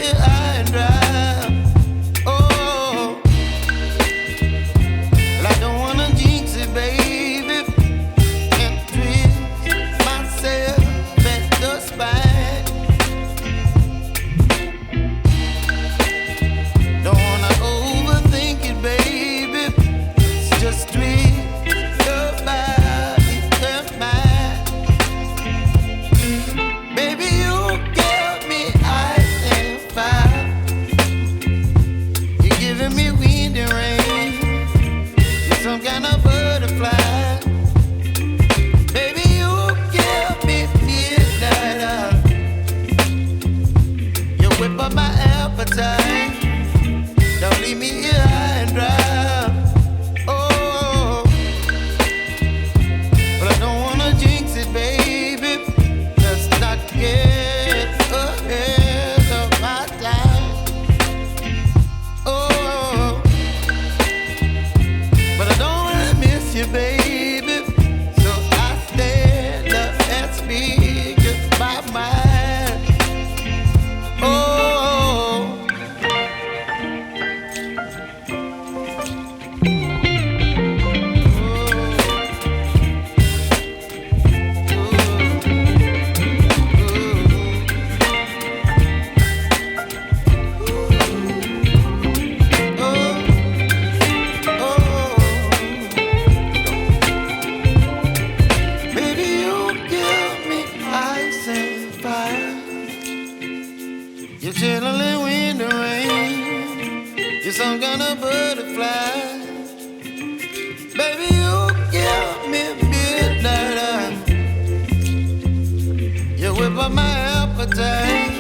here high and dry. Oh, well, I don't wanna jinx it, baby, and twist myself at the spine. Don't wanna overthink it, baby. It's just twist your body and mine. Baby, you give me ice and fire. You're giving me wind and rain. You're some kind of butterfly. Baby, you give me midnight. You whip up my appetite. Don't leave me here high and dry. Oh, but I don't wanna jinx it, baby. Let's not get ahead of my time. Oh, but I don't wanna miss you, baby. So I stand up and speak my mind. Oh. Baby, you give me ice and fire. You're chilling wind and rain. You're some kind of butterfly. Baby, you give me midnight. You whip up my appetite.